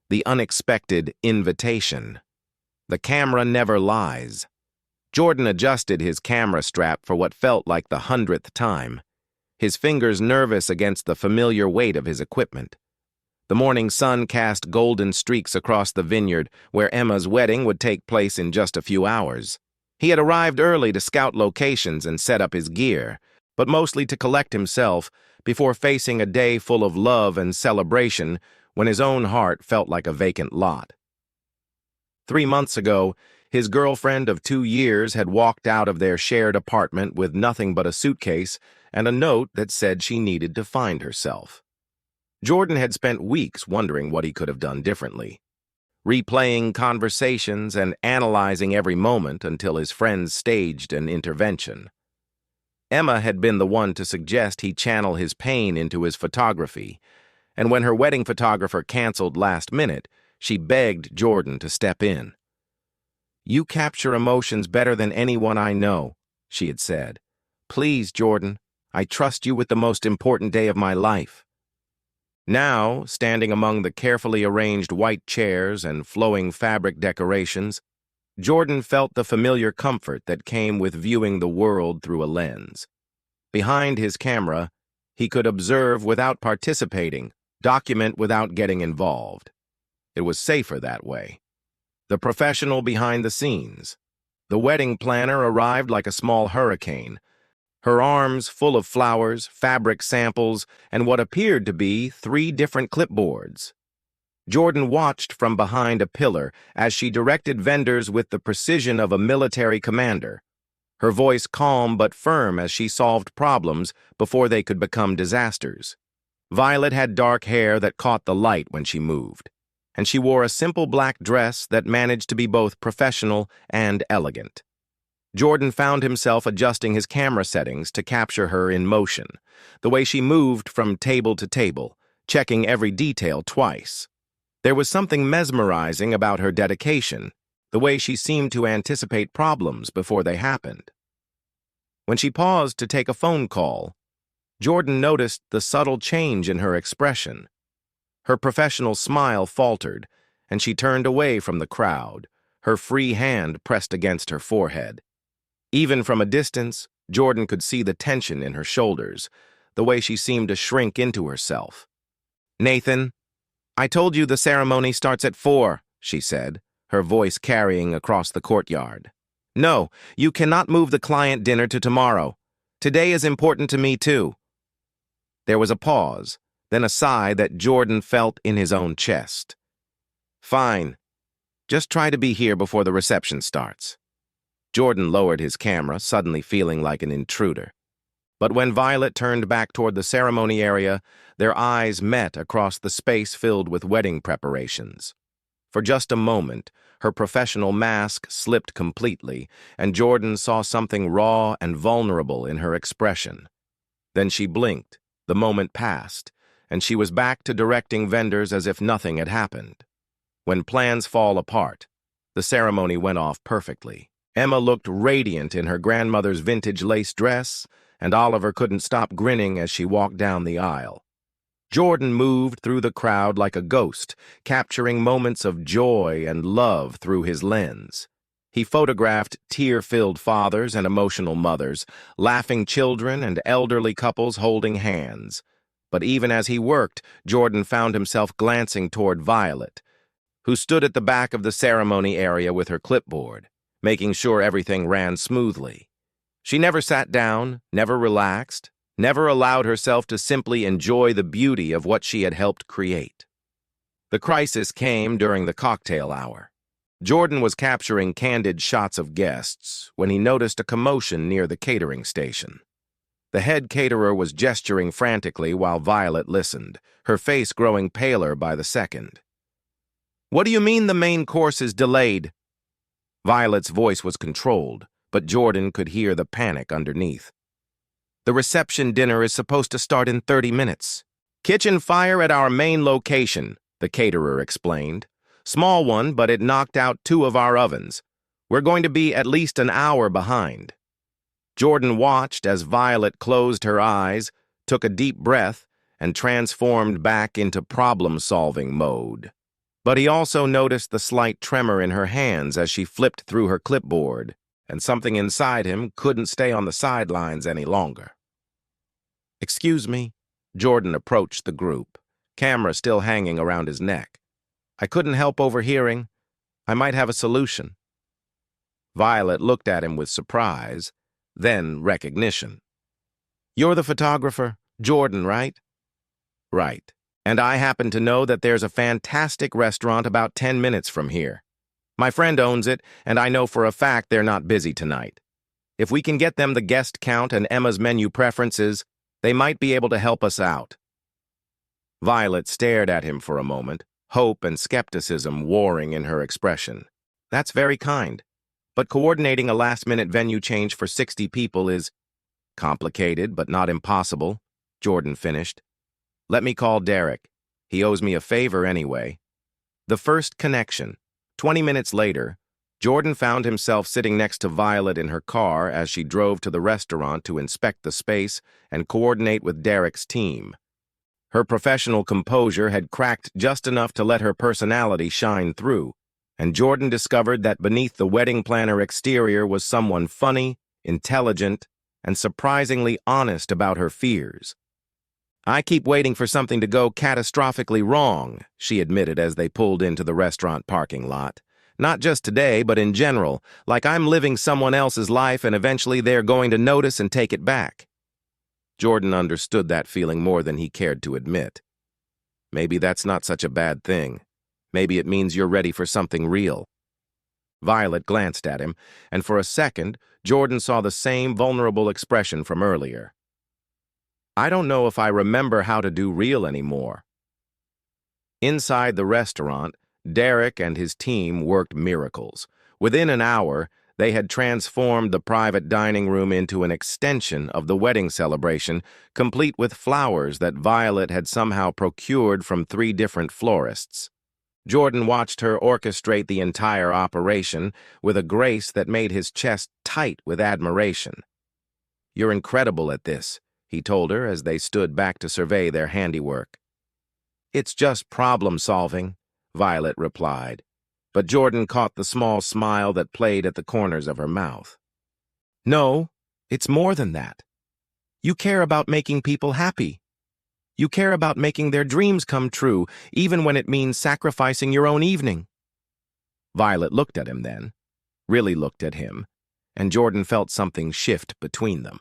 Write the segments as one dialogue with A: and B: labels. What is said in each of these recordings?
A: The unexpected invitation. The camera never lies. Jordan adjusted his camera strap for what felt like the 100th time, his fingers nervous against the familiar weight of his equipment. The morning sun cast golden streaks across the vineyard where Emma's wedding would take place in just a few hours. He had arrived early to scout locations and set up his gear, but mostly to collect himself before facing a day full of love and celebration when his own heart felt like a vacant lot. 3 months ago, his girlfriend of 2 years had walked out of their shared apartment with nothing but a suitcase and a note that said she needed to find herself. Jordan had spent weeks wondering what he could have done differently, replaying conversations and analyzing every moment until his friends staged an intervention. Emma had been the one to suggest he channel his pain into his photography, and when her wedding photographer canceled last minute, she begged Jordan to step in. "You capture emotions better than anyone I know," she had said. "Please, Jordan, I trust you with the most important day of my life." Now, standing among the carefully arranged white chairs and flowing fabric decorations, Jordan felt the familiar comfort that came with viewing the world through a lens. Behind his camera, he could observe without participating, document without getting involved. It was safer that way. The professional behind the scenes. The wedding planner arrived like a small hurricane, her arms full of flowers, fabric samples, and what appeared to be 3 different clipboards. Jordan watched from behind a pillar as she directed vendors with the precision of a military commander, her voice calm but firm as she solved problems before they could become disasters. Violet had dark hair that caught the light when she moved, and she wore a simple black dress that managed to be both professional and elegant. Jordan found himself adjusting his camera settings to capture her in motion, the way she moved from table to table, checking every detail twice. There was something mesmerizing about her dedication, the way she seemed to anticipate problems before they happened. When she paused to take a phone call, Jordan noticed the subtle change in her expression. Her professional smile faltered, and she turned away from the crowd, her free hand pressed against her forehead. Even from a distance, Jordan could see the tension in her shoulders, the way she seemed to shrink into herself. "Nathan, I told you the ceremony starts at 4, she said, her voice carrying across the courtyard. "No, you cannot move the client dinner to tomorrow. Today is important to me too." There was a pause, then a sigh that Jordan felt in his own chest. "Fine. Just try to be here before the reception starts." Jordan lowered his camera, suddenly feeling like an intruder. But when Violet turned back toward the ceremony area, their eyes met across the space filled with wedding preparations. For just a moment, her professional mask slipped completely, and Jordan saw something raw and vulnerable in her expression. Then she blinked, the moment passed, and she was back to directing vendors as if nothing had happened. When plans fall apart, the ceremony went off perfectly. Emma looked radiant in her grandmother's vintage lace dress, and Oliver couldn't stop grinning as she walked down the aisle. Jordan moved through the crowd like a ghost, capturing moments of joy and love through his lens. He photographed tear-filled fathers and emotional mothers, laughing children and elderly couples holding hands. But even as he worked, Jordan found himself glancing toward Violet, who stood at the back of the ceremony area with her clipboard, making sure everything ran smoothly. She never sat down, never relaxed, never allowed herself to simply enjoy the beauty of what she had helped create. The crisis came during the cocktail hour. Jordan was capturing candid shots of guests when he noticed a commotion near the catering station. The head caterer was gesturing frantically while Violet listened, her face growing paler by the second. "What do you mean the main course is delayed?" Violet's voice was controlled, but Jordan could hear the panic underneath. "The reception dinner is supposed to start in 30 minutes. Kitchen fire at our main location," the caterer explained. "Small one, but it knocked out 2 of our ovens. We're going to be at least an hour behind." Jordan watched as Violet closed her eyes, took a deep breath, and transformed back into problem-solving mode. But he also noticed the slight tremor in her hands as she flipped through her clipboard, and something inside him couldn't stay on the sidelines any longer. "Excuse me." Jordan approached the group, camera still hanging around his neck. "I couldn't help overhearing. I might have a solution." Violet looked at him with surprise, then recognition. "You're the photographer, Jordan, right?" "Right. And I happen to know that there's a fantastic restaurant about 10 minutes from here. My friend owns it, and I know for a fact they're not busy tonight. If we can get them the guest count and Emma's menu preferences, they might be able to help us out." Violet stared at him for a moment, hope and skepticism warring in her expression. "That's very kind. But coordinating a last-minute venue change for 60 people is complicated, but not impossible," Jordan finished. "Let me call Derek. He owes me a favor anyway." The first connection. 20 minutes later, Jordan found himself sitting next to Violet in her car as she drove to the restaurant to inspect the space and coordinate with Derek's team. Her professional composure had cracked just enough to let her personality shine through, and Jordan discovered that beneath the wedding planner exterior was someone funny, intelligent, and surprisingly honest about her fears. "I keep waiting for something to go catastrophically wrong," she admitted as they pulled into the restaurant parking lot. "Not just today, but in general, like I'm living someone else's life and eventually they're going to notice and take it back." Jordan understood that feeling more than he cared to admit. Maybe that's not such a bad thing. Maybe it means you're ready for something real. Violet glanced at him, and for a second, Jordan saw the same vulnerable expression from earlier. "I don't know if I remember how to do real anymore." Inside the restaurant, Derek and his team worked miracles. Within an hour, they had transformed the private dining room into an extension of the wedding celebration, complete with flowers that Violet had somehow procured from 3 different florists. Jordan watched her orchestrate the entire operation with a grace that made his chest tight with admiration. "You're incredible at this," he told her as they stood back to survey their handiwork. "It's just problem-solving," Violet replied, but Jordan caught the small smile that played at the corners of her mouth. "No, it's more than that. You care about making people happy. You care about making their dreams come true, even when it means sacrificing your own evening." Violet looked at him then, really looked at him, and Jordan felt something shift between them.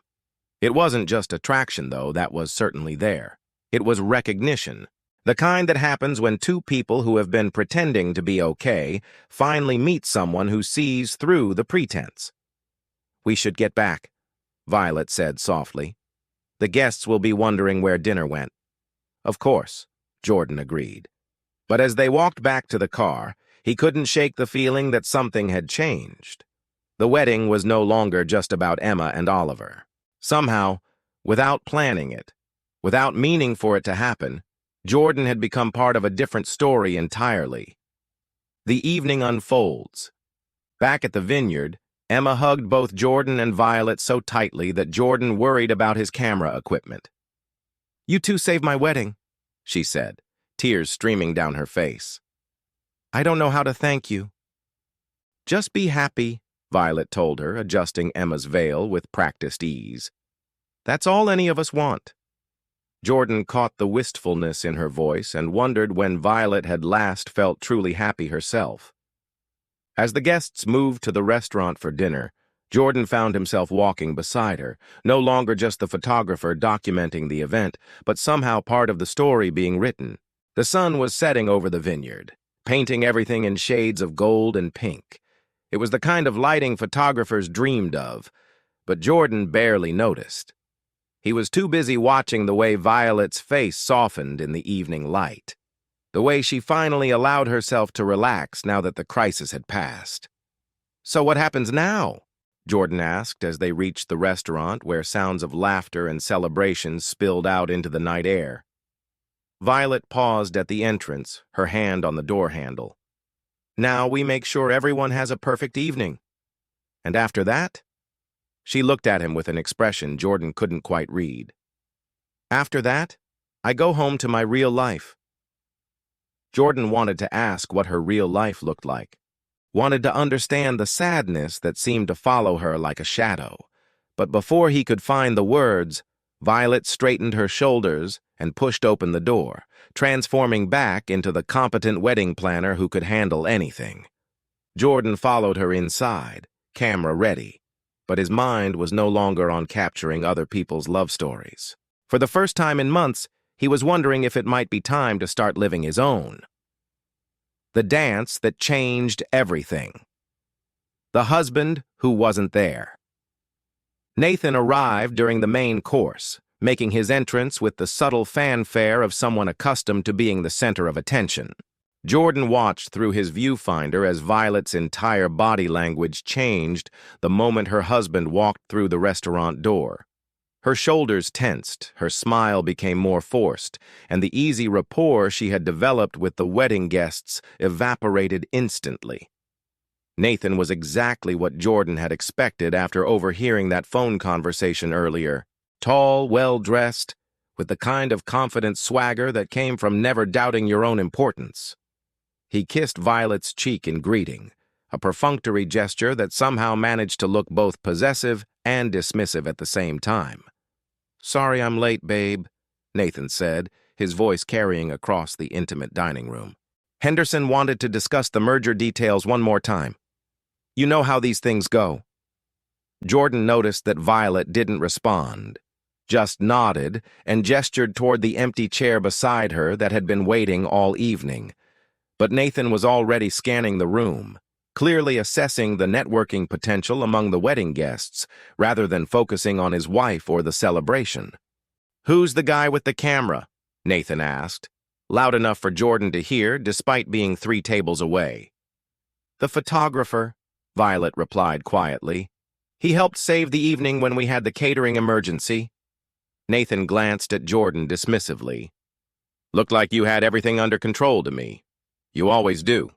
A: It wasn't just attraction, though, that was certainly there. It was recognition, the kind that happens when 2 people who have been pretending to be okay finally meet someone who sees through the pretense. "We should get back," Violet said softly. "The guests will be wondering where dinner went." "Of course," Jordan agreed. But as they walked back to the car, he couldn't shake the feeling that something had changed. The wedding was no longer just about Emma and Oliver. Somehow, without planning it, without meaning for it to happen, Jordan had become part of a different story entirely. The evening unfolds. Back at the vineyard, Emma hugged both Jordan and Violet so tightly that Jordan worried about his camera equipment. "You two saved my wedding," she said, tears streaming down her face. "I don't know how to thank you." "Just be happy," Violet told her, adjusting Emma's veil with practiced ease. "That's all any of us want." Jordan caught the wistfulness in her voice and wondered when Violet had last felt truly happy herself. As the guests moved to the restaurant for dinner, Jordan found himself walking beside her, no longer just the photographer documenting the event, but somehow part of the story being written. The sun was setting over the vineyard, painting everything in shades of gold and pink. It was the kind of lighting photographers dreamed of, but Jordan barely noticed. He was too busy watching the way Violet's face softened in the evening light, the way she finally allowed herself to relax now that the crisis had passed. "So what happens now?" Jordan asked as they reached the restaurant where sounds of laughter and celebration spilled out into the night air. Violet paused at the entrance, her hand on the door handle. "Now we make sure everyone has a perfect evening. And after that?" She looked at him with an expression Jordan couldn't quite read. "After that, I go home to my real life." Jordan wanted to ask what her real life looked like, wanted to understand the sadness that seemed to follow her like a shadow. But before he could find the words, Violet straightened her shoulders and pushed open the door, transforming back into the competent wedding planner who could handle anything. Jordan followed her inside, camera ready, but his mind was no longer on capturing other people's love stories. For the first time in months, he was wondering if it might be time to start living his own. The dance that changed everything. The husband who wasn't there. Nathan arrived during the main course, making his entrance with the subtle fanfare of someone accustomed to being the center of attention. Jordan watched through his viewfinder as Violet's entire body language changed the moment her husband walked through the restaurant door. Her shoulders tensed, her smile became more forced, and the easy rapport she had developed with the wedding guests evaporated instantly. Nathan was exactly what Jordan had expected after overhearing that phone conversation earlier. Tall, well-dressed, with the kind of confident swagger that came from never doubting your own importance. He kissed Violet's cheek in greeting, a perfunctory gesture that somehow managed to look both possessive and dismissive at the same time. "Sorry I'm late, babe," Nathan said, his voice carrying across the intimate dining room. Henderson wanted to discuss the merger details one more time. "You know how these things go." Jordan noticed that Violet didn't respond, just nodded and gestured toward the empty chair beside her that had been waiting all evening. But Nathan was already scanning the room, clearly assessing the networking potential among the wedding guests, rather than focusing on his wife or the celebration. "Who's the guy with the camera?" Nathan asked, loud enough for Jordan to hear despite being 3 tables away. "The photographer," Violet replied quietly. "He helped save the evening when we had the catering emergency." Nathan glanced at Jordan dismissively. "Looked like you had everything under control to me. You always do."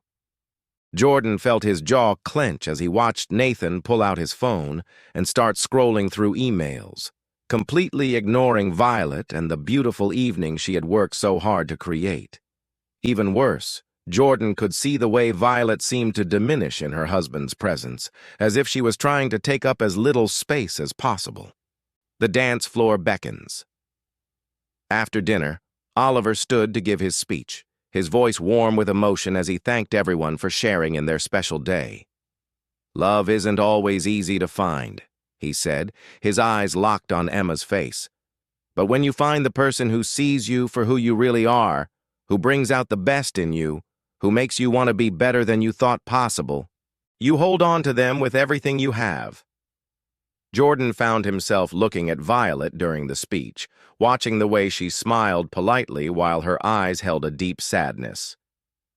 A: Jordan felt his jaw clench as he watched Nathan pull out his phone and start scrolling through emails, completely ignoring Violet and the beautiful evening she had worked so hard to create. Even worse, Jordan could see the way Violet seemed to diminish in her husband's presence, as if she was trying to take up as little space as possible. The dance floor beckons. After dinner, Oliver stood to give his speech, his voice warm with emotion as he thanked everyone for sharing in their special day. "Love isn't always easy to find," he said, his eyes locked on Emma's face. "But when you find the person who sees you for who you really are, who brings out the best in you, who makes you want to be better than you thought possible, you hold on to them with everything you have." Jordan found himself looking at Violet during the speech, watching the way she smiled politely while her eyes held a deep sadness.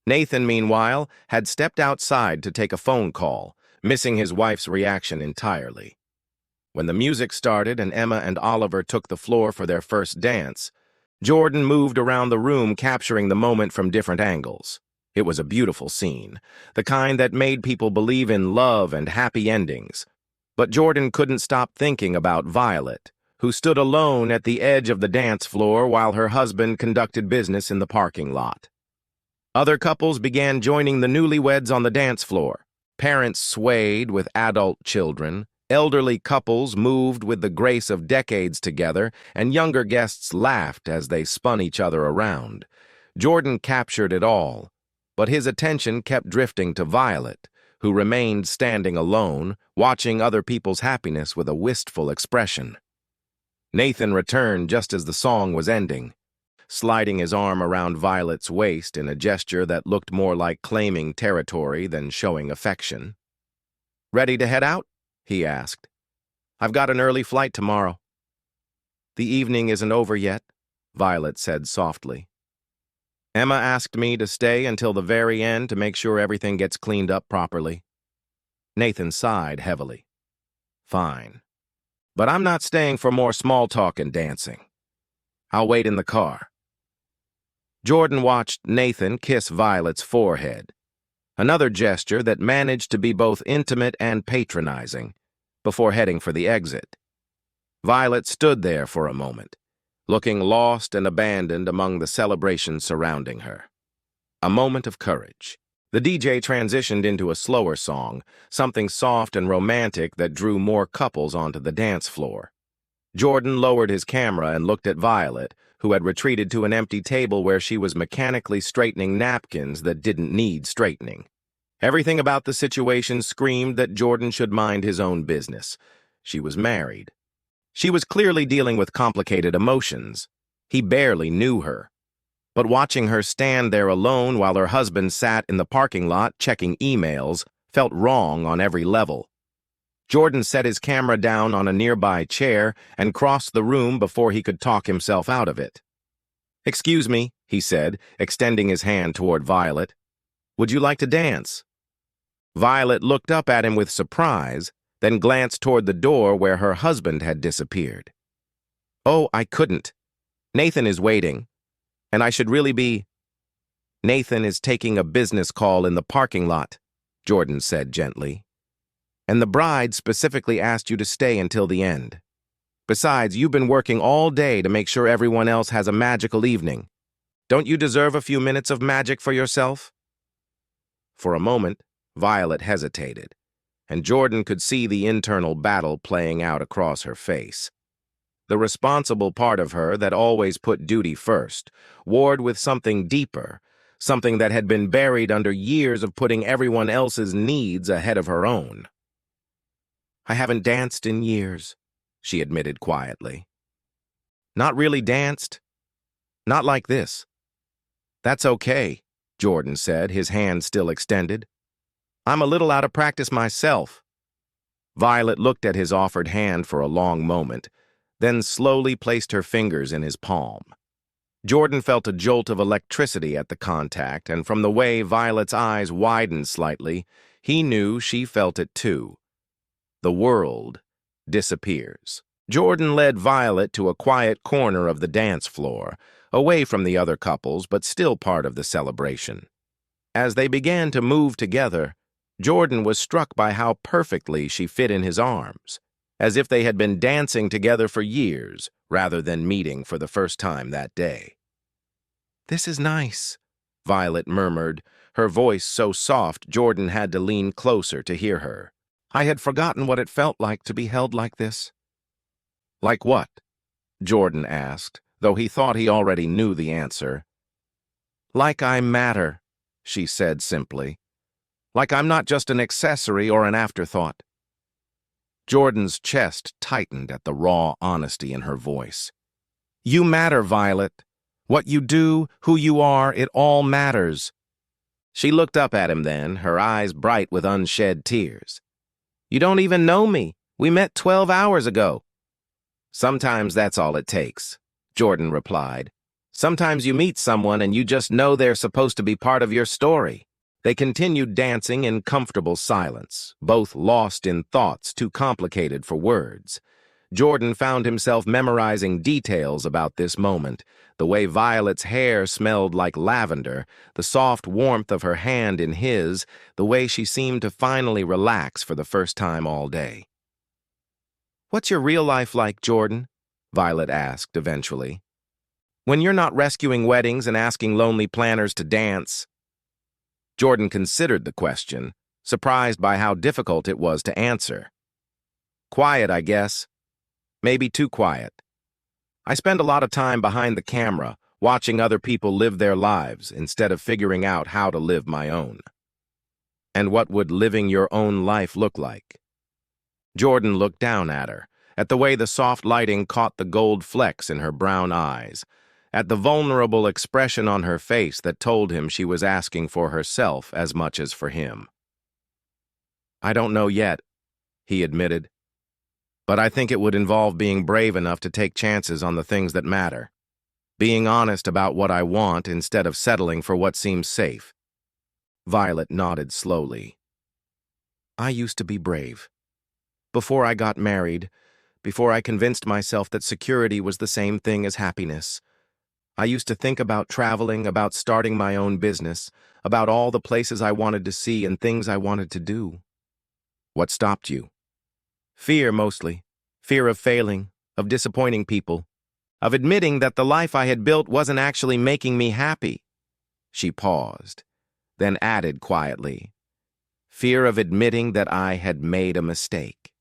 A: Nathan, meanwhile, had stepped outside to take a phone call, missing his wife's reaction entirely. When the music started and Emma and Oliver took the floor for their first dance, Jordan moved around the room, capturing the moment from different angles. It was a beautiful scene, the kind that made people believe in love and happy endings. But Jordan couldn't stop thinking about Violet, who stood alone at the edge of the dance floor while her husband conducted business in the parking lot. Other couples began joining the newlyweds on the dance floor. Parents swayed with adult children, elderly couples moved with the grace of decades together, and younger guests laughed as they spun each other around. Jordan captured it all, but his attention kept drifting to Violet, who remained standing alone, watching other people's happiness with a wistful expression. Nathan returned just as the song was ending, sliding his arm around Violet's waist in a gesture that looked more like claiming territory than showing affection. "Ready to head out?" he asked. "I've got an early flight tomorrow." "The evening isn't over yet," Violet said softly. "Emma asked me to stay until the very end to make sure everything gets cleaned up properly." Nathan sighed heavily. "Fine. But I'm not staying for more small talk and dancing. I'll wait in the car." Jordan watched Nathan kiss Violet's forehead, another gesture that managed to be both intimate and patronizing, before heading for the exit. Violet stood there for a moment, looking lost and abandoned among the celebrations surrounding her. A moment of courage. The DJ transitioned into a slower song, something soft and romantic that drew more couples onto the dance floor. Jordan lowered his camera and looked at Violet, who had retreated to an empty table where she was mechanically straightening napkins that didn't need straightening. Everything about the situation screamed that Jordan should mind his own business. She was married. She was clearly dealing with complicated emotions. He barely knew her. But watching her stand there alone while her husband sat in the parking lot checking emails felt wrong on every level. Jordan set his camera down on a nearby chair and crossed the room before he could talk himself out of it. "Excuse me," he said, extending his hand toward Violet. "Would you like to dance?" Violet looked up at him with surprise, then glanced toward the door where her husband had disappeared. "Oh, I couldn't. Nathan is waiting. And I should really be—" "Nathan is taking a business call in the parking lot," Jordan said gently. "And the bride specifically asked you to stay until the end. Besides, you've been working all day to make sure everyone else has a magical evening. Don't you deserve a few minutes of magic for yourself?" For a moment, Violet hesitated, and Jordan could see the internal battle playing out across her face. The responsible part of her that always put duty first warred with something deeper, something that had been buried under years of putting everyone else's needs ahead of her own. "I haven't danced in years," she admitted quietly. "Not really danced? Not like this." "That's okay," Jordan said, his hand still extended. "I'm a little out of practice myself." Violet looked at his offered hand for a long moment, then slowly placed her fingers in his palm. Jordan felt a jolt of electricity at the contact, and from the way Violet's eyes widened slightly, he knew she felt it too. The world disappears. Jordan led Violet to a quiet corner of the dance floor, away from the other couples but still part of the celebration. As they began to move together, Jordan was struck by how perfectly she fit in his arms, as if they had been dancing together for years rather than meeting for the first time that day. "This is nice," Violet murmured, her voice so soft Jordan had to lean closer to hear her. "I had forgotten what it felt like to be held like this." "Like what?" Jordan asked, though he thought he already knew the answer. "Like I matter," she said simply. "Like I'm not just an accessory or an afterthought." Jordan's chest tightened at the raw honesty in her voice. "You matter, Violet. What you do, who you are, it all matters." She looked up at him then, her eyes bright with unshed tears. "You don't even know me. We met 12 hours ago." "Sometimes that's all it takes," Jordan replied. "Sometimes you meet someone and you just know they're supposed to be part of your story." They continued dancing in comfortable silence, both lost in thoughts too complicated for words. Jordan found himself memorizing details about this moment, the way Violet's hair smelled like lavender, the soft warmth of her hand in his, the way she seemed to finally relax for the first time all day. "What's your real life like, Jordan?" Violet asked eventually. "When you're not rescuing weddings and asking lonely planners to dance?" Jordan considered the question, surprised by how difficult it was to answer. "Quiet, I guess. Maybe too quiet. I spend a lot of time behind the camera, watching other people live their lives instead of figuring out how to live my own." "And what would living your own life look like?" Jordan looked down at her, at the way the soft lighting caught the gold flecks in her brown eyes, at the vulnerable expression on her face that told him she was asking for herself as much as for him. "I don't know yet," he admitted. "But I think it would involve being brave enough to take chances on the things that matter. Being honest about what I want instead of settling for what seems safe." Violet nodded slowly. "I used to be brave. Before I got married, before I convinced myself that security was the same thing as happiness. I used to think about traveling, about starting my own business, about all the places I wanted to see and things I wanted to do." "What stopped you?" "Fear, mostly. Fear of failing, of disappointing people, of admitting that the life I had built wasn't actually making me happy." She paused, then added quietly, "Fear of admitting that I had made a mistake."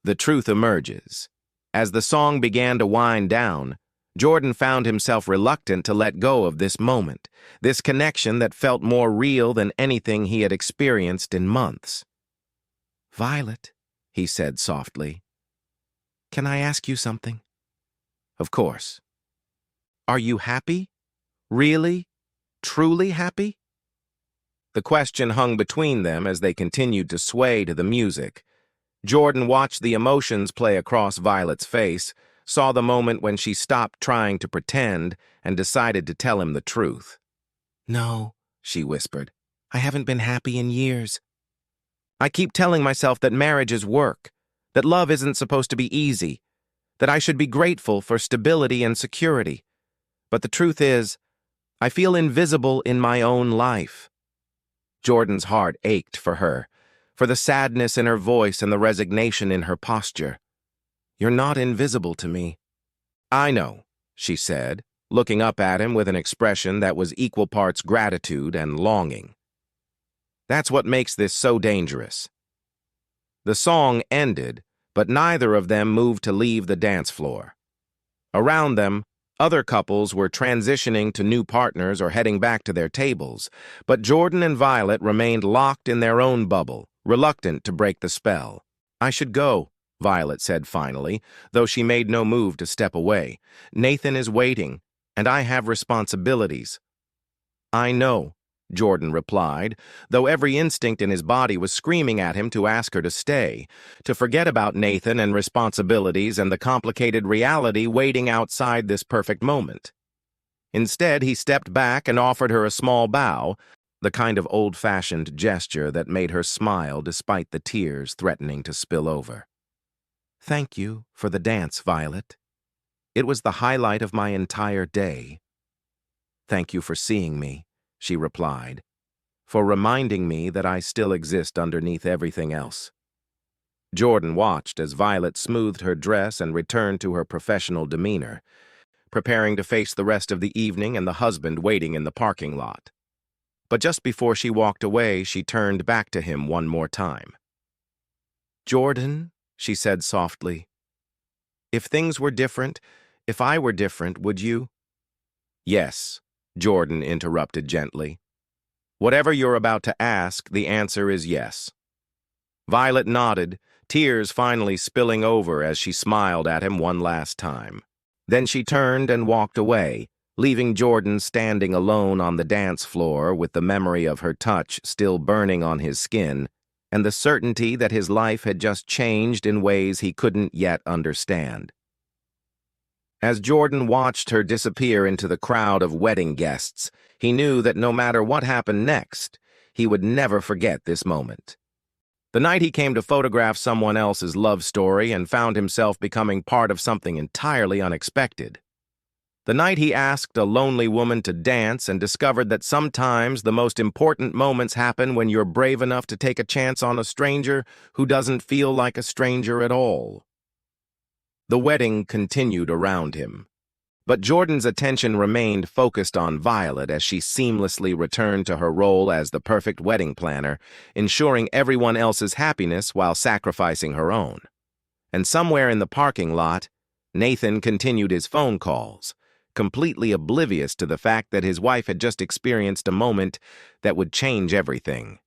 A: The truth emerges. As the song began to wind down, Jordan found himself reluctant to let go of this moment, this connection that felt more real than anything he had experienced in months. "Violet," he said softly, "can I ask you something?" "Of course." "Are you happy? Really? Truly happy?" The question hung between them as they continued to sway to the music. Jordan watched the emotions play across Violet's face, saw the moment when she stopped trying to pretend and decided to tell him the truth. "No," she whispered. "I haven't been happy in years. I keep telling myself that marriage is work, that love isn't supposed to be easy, that I should be grateful for stability and security. But the truth is, I feel invisible in my own life." Jordan's heart ached for her, for the sadness in her voice and the resignation in her posture. "You're not invisible to me." "I know," she said, looking up at him with an expression that was equal parts gratitude and longing. "That's what makes this so dangerous." The song ended, but neither of them moved to leave the dance floor. Around them, other couples were transitioning to new partners or heading back to their tables, but Jordan and Violet remained locked in their own bubble, reluctant to break the spell. "I should go," Violet said finally, though she made no move to step away. "Nathan is waiting, and I have responsibilities." "I know," Jordan replied, though every instinct in his body was screaming at him to ask her to stay, to forget about Nathan and responsibilities and the complicated reality waiting outside this perfect moment. Instead, he stepped back and offered her a small bow, the kind of old-fashioned gesture that made her smile despite the tears threatening to spill over. "Thank you for the dance, Violet. It was the highlight of my entire day." "Thank you for seeing me," she replied, "for reminding me that I still exist underneath everything else." Jordan watched as Violet smoothed her dress and returned to her professional demeanor, preparing to face the rest of the evening and the husband waiting in the parking lot. But just before she walked away, she turned back to him one more time. "Jordan," she said softly, "if things were different, if I were different, would you?" "Yes," Jordan interrupted gently. "Whatever you're about to ask, the answer is yes." Violet nodded, tears finally spilling over as she smiled at him one last time. Then she turned and walked away, leaving Jordan standing alone on the dance floor with the memory of her touch still burning on his skin and the certainty that his life had just changed in ways he couldn't yet understand. As Jordan watched her disappear into the crowd of wedding guests, he knew that no matter what happened next, he would never forget this moment. The night he came to photograph someone else's love story and found himself becoming part of something entirely unexpected. The night he asked a lonely woman to dance and discovered that sometimes the most important moments happen when you're brave enough to take a chance on a stranger who doesn't feel like a stranger at all. The wedding continued around him, but Jordan's attention remained focused on Violet as she seamlessly returned to her role as the perfect wedding planner, ensuring everyone else's happiness while sacrificing her own. And somewhere in the parking lot, Nathan continued his phone calls, completely oblivious to the fact that his wife had just experienced a moment that would change everything.